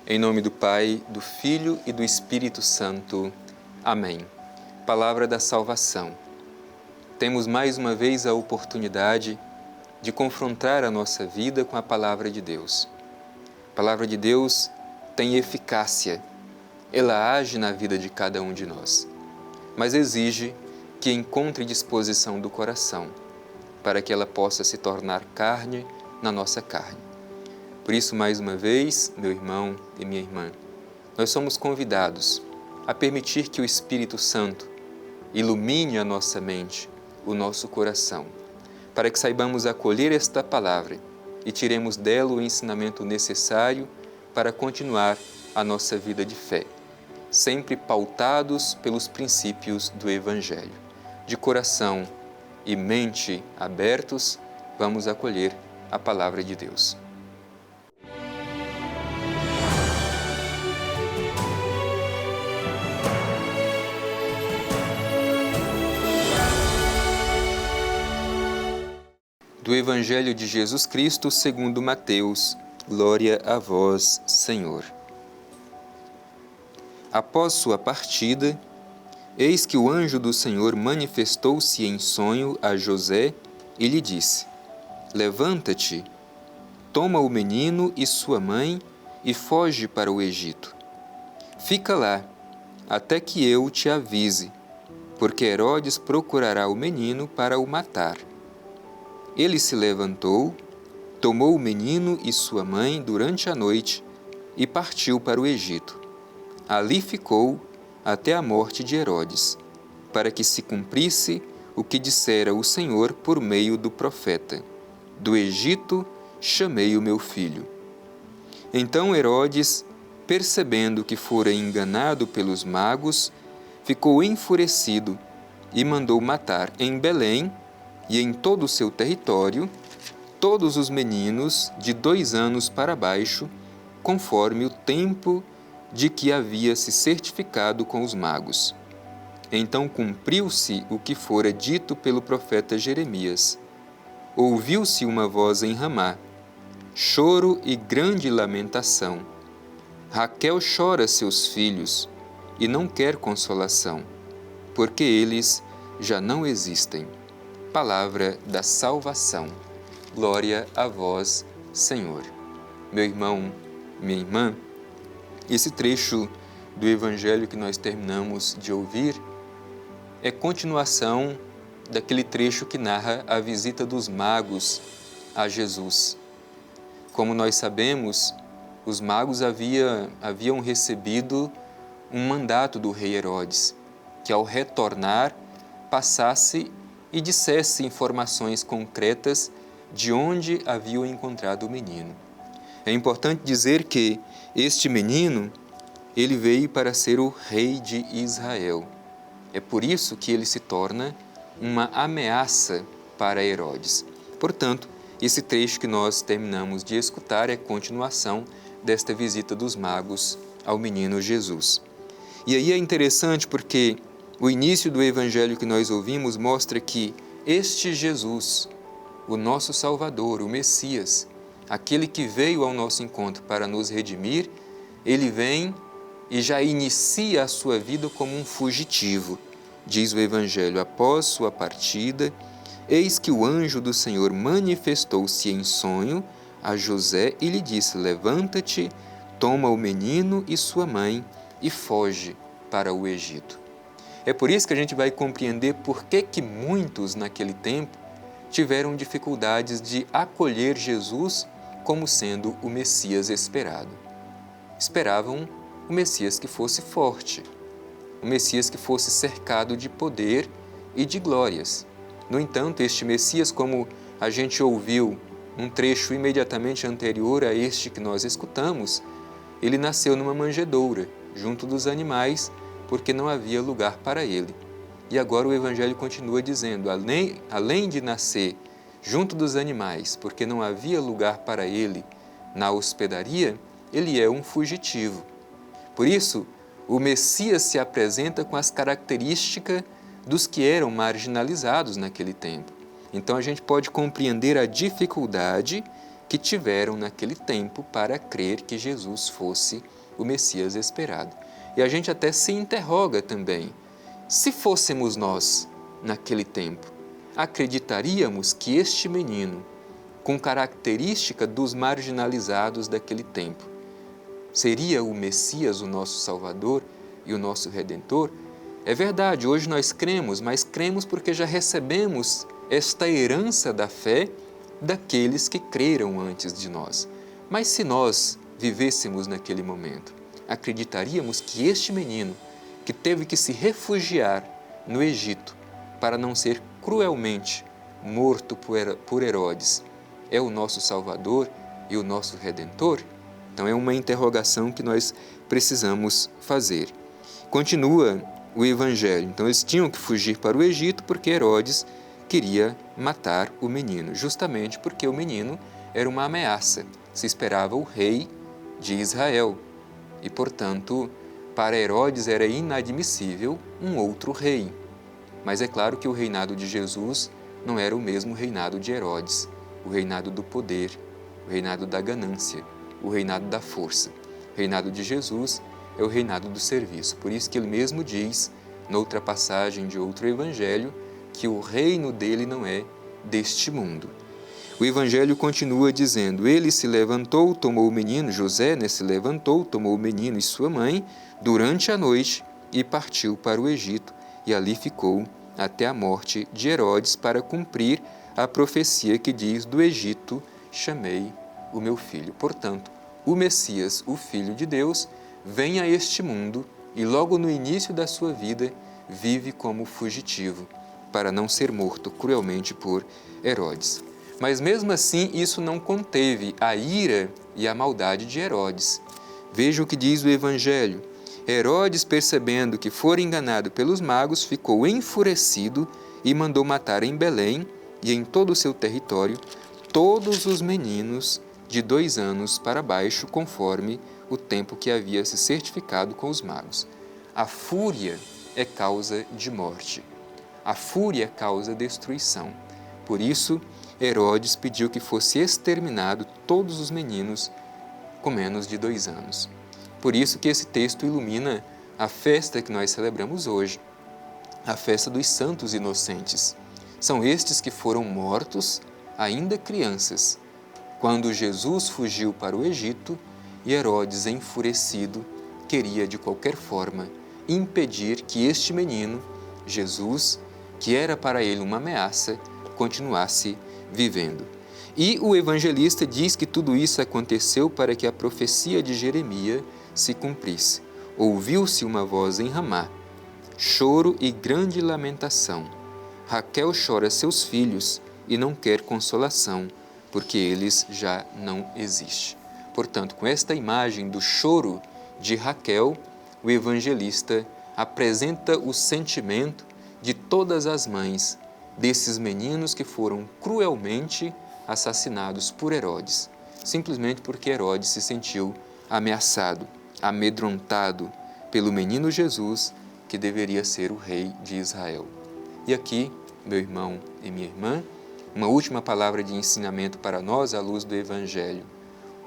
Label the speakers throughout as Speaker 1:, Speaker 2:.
Speaker 1: Em nome do Pai, do Filho e do Espírito Santo. Amém. Palavra da salvação. Temos mais uma vez a oportunidade de confrontar a nossa vida com a Palavra de Deus. A Palavra de Deus tem eficácia, ela age na vida de cada um de nós, mas exige que encontre disposição do coração, para que ela possa se tornar carne na nossa carne. Por isso, mais uma vez, meu irmão e minha irmã, nós somos convidados a permitir que o Espírito Santo ilumine a nossa mente, o nosso coração, para que saibamos acolher esta palavra e tiremos dela o ensinamento necessário para continuar a nossa vida de fé, sempre pautados pelos princípios do Evangelho. De coração e mente abertos, vamos acolher a palavra de Deus. Do Evangelho de Jesus Cristo segundo Mateus. Glória a vós, Senhor. Após sua partida, eis que o anjo do Senhor manifestou-se em sonho a José e lhe disse: Levanta-te, toma o menino e sua mãe e foge para o Egito. Fica lá, até que eu te avise, porque Herodes procurará o menino para o matar. Ele se levantou, tomou o menino e sua mãe durante a noite e partiu para o Egito. Ali ficou até a morte de Herodes, para que se cumprisse o que dissera o Senhor por meio do profeta: Do Egito chamei o meu filho. Então Herodes, percebendo que fora enganado pelos magos, ficou enfurecido e mandou matar em Belém e em todo o seu território todos os meninos de 2 anos para baixo, conforme o tempo de que havia se certificado com os magos. Então cumpriu-se o que fora dito pelo profeta Jeremias. Ouviu-se uma voz em Ramá, choro e grande lamentação. Raquel chora seus filhos e não quer consolação, porque eles já não existem. Palavra da salvação. Glória a vós, Senhor. Meu irmão, minha irmã, esse trecho do Evangelho que nós terminamos de ouvir é continuação daquele trecho que narra a visita dos magos a Jesus. Como nós sabemos, os magos haviam recebido um mandato do rei Herodes, que ao retornar passasse e dissesse informações concretas de onde haviam encontrado o menino. É importante dizer que este menino, ele veio para ser o rei de Israel. É por isso que ele se torna uma ameaça para Herodes. Portanto, esse trecho que nós terminamos de escutar é continuação desta visita dos magos ao menino Jesus. E aí é interessante porque o início do Evangelho que nós ouvimos mostra que este Jesus, o nosso Salvador, o Messias, aquele que veio ao nosso encontro para nos redimir, ele vem e já inicia a sua vida como um fugitivo. Diz o Evangelho: após sua partida, eis que o anjo do Senhor manifestou-se em sonho a José e lhe disse: Levanta-te, toma o menino e sua mãe e foge para o Egito. É por isso que a gente vai compreender por que muitos naquele tempo tiveram dificuldades de acolher Jesus como sendo o Messias esperado. Esperavam o Messias que fosse forte, o Messias que fosse cercado de poder e de glórias. No entanto, este Messias, como a gente ouviu num trecho imediatamente anterior a este que nós escutamos, ele nasceu numa manjedoura, junto dos animais, porque não havia lugar para ele. E agora o Evangelho continua dizendo, além de nascer junto dos animais, porque não havia lugar para ele na hospedaria, ele é um fugitivo. Por isso, o Messias se apresenta com as características dos que eram marginalizados naquele tempo. Então a gente pode compreender a dificuldade que tiveram naquele tempo para crer que Jesus fosse o Messias esperado. E a gente até se interroga também, se fôssemos nós naquele tempo, acreditaríamos que este menino, com característica dos marginalizados daquele tempo, seria o Messias, o nosso Salvador e o nosso Redentor? É verdade, hoje nós cremos, mas cremos porque já recebemos esta herança da fé daqueles que creram antes de nós. Mas se nós vivêssemos naquele momento, acreditaríamos que este menino, que teve que se refugiar no Egito para não ser cruelmente morto por Herodes, é o nosso Salvador e o nosso Redentor? Então é uma interrogação que nós precisamos fazer. Continua o Evangelho. Então eles tinham que fugir para o Egito porque Herodes queria matar o menino, justamente porque o menino era uma ameaça. Se esperava o rei de Israel e, portanto, para Herodes era inadmissível um outro rei. Mas é claro que o reinado de Jesus não era o mesmo reinado de Herodes, o reinado do poder, o reinado da ganância, o reinado da força. O reinado de Jesus é o reinado do serviço. Por isso que ele mesmo diz, noutra passagem de outro evangelho, que o reino dele não é deste mundo. O evangelho continua dizendo, ele se levantou, tomou o menino, José, se levantou, tomou o menino e sua mãe durante a noite e partiu para o Egito e ali ficou até a morte de Herodes para cumprir a profecia que diz, do Egito chamei o meu filho. Portanto, o Messias, o Filho de Deus, vem a este mundo e logo no início da sua vida vive como fugitivo para não ser morto cruelmente por Herodes. Mas mesmo assim isso não conteve a ira e a maldade de Herodes. Veja o que diz o Evangelho. Herodes, percebendo que fora enganado pelos magos, ficou enfurecido e mandou matar em Belém e em todo o seu território todos os meninos de 2 anos para baixo, conforme o tempo que havia se certificado com os magos. A fúria é causa de morte. A fúria causa destruição. Por isso, Herodes pediu que fosse exterminado todos os meninos com menos de 2 anos. Por isso que esse texto ilumina a festa que nós celebramos hoje, a festa dos santos inocentes. São estes que foram mortos ainda crianças, quando Jesus fugiu para o Egito e Herodes, enfurecido, queria de qualquer forma impedir que este menino, Jesus, que era para ele uma ameaça, continuasse vivendo. E o evangelista diz que tudo isso aconteceu para que a profecia de Jeremias se cumprisse. Ouviu-se uma voz em Ramá, choro e grande lamentação. Raquel chora seus filhos e não quer consolação, porque eles já não existem. Portanto, com esta imagem do choro de Raquel, o evangelista apresenta o sentimento de todas as mães desses meninos que foram cruelmente assassinados por Herodes, simplesmente porque Herodes se sentiu ameaçado, amedrontado pelo menino Jesus, que deveria ser o rei de Israel. E aqui, meu irmão e minha irmã, uma última palavra de ensinamento para nós à luz do Evangelho.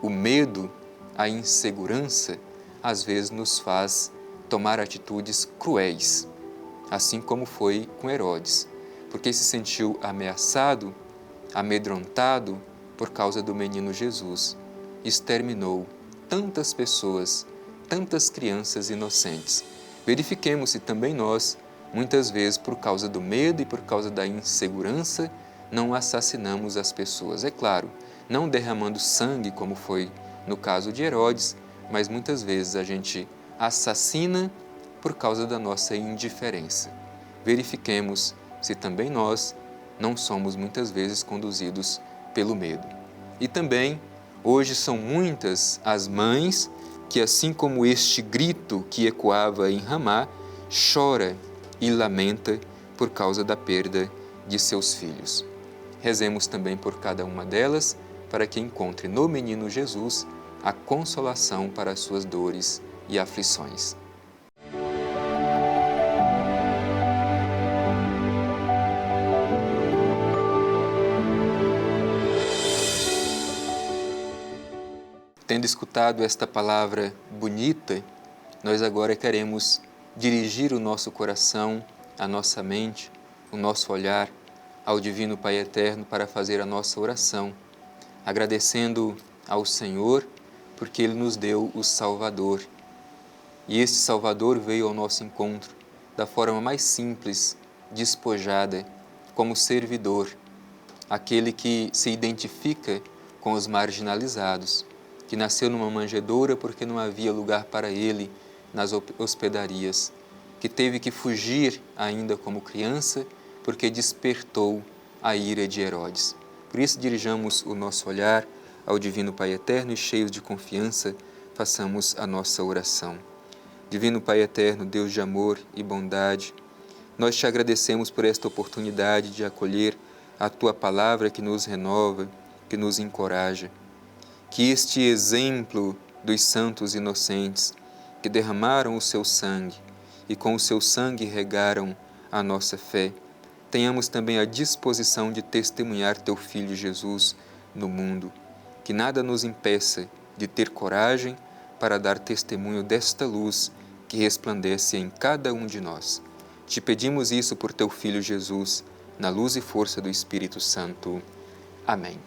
Speaker 1: O medo, a insegurança, às vezes nos faz tomar atitudes cruéis, assim como foi com Herodes, porque se sentiu ameaçado, amedrontado por causa do menino Jesus. Exterminou tantas pessoas, tantas crianças inocentes. Verifiquemos se também nós, muitas vezes por causa do medo e por causa da insegurança, não assassinamos as pessoas. É claro, não derramando sangue como foi no caso de Herodes, mas muitas vezes a gente assassina por causa da nossa indiferença. Verifiquemos se também nós não somos muitas vezes conduzidos pelo medo. E também, hoje são muitas as mães que, assim como este grito que ecoava em Ramá, chora e lamenta por causa da perda de seus filhos. Rezemos também por cada uma delas, para que encontre no menino Jesus a consolação para as suas dores e aflições. Tendo escutado esta palavra bonita, nós agora queremos dirigir o nosso coração, a nossa mente, o nosso olhar ao Divino Pai Eterno para fazer a nossa oração, agradecendo ao Senhor porque Ele nos deu o Salvador. E este Salvador veio ao nosso encontro da forma mais simples, despojada, como servidor, aquele que se identifica com os marginalizados, que nasceu numa manjedoura porque não havia lugar para ele nas hospedarias, que teve que fugir ainda como criança porque despertou a ira de Herodes. Por isso dirijamos o nosso olhar ao Divino Pai Eterno e cheios de confiança façamos a nossa oração. Divino Pai Eterno, Deus de amor e bondade, nós te agradecemos por esta oportunidade de acolher a Tua Palavra que nos renova, que nos encoraja. Que este exemplo dos santos inocentes que derramaram o seu sangue e com o seu sangue regaram a nossa fé, tenhamos também a disposição de testemunhar Teu Filho Jesus no mundo. Que nada nos impeça de ter coragem para dar testemunho desta luz que resplandece em cada um de nós. Te pedimos isso por Teu Filho Jesus, na luz e força do Espírito Santo. Amém.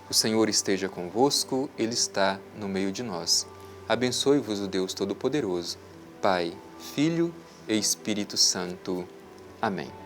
Speaker 1: O Senhor esteja convosco, Ele está no meio de nós. Abençoe-vos o Deus Todo-Poderoso, Pai, Filho e Espírito Santo. Amém.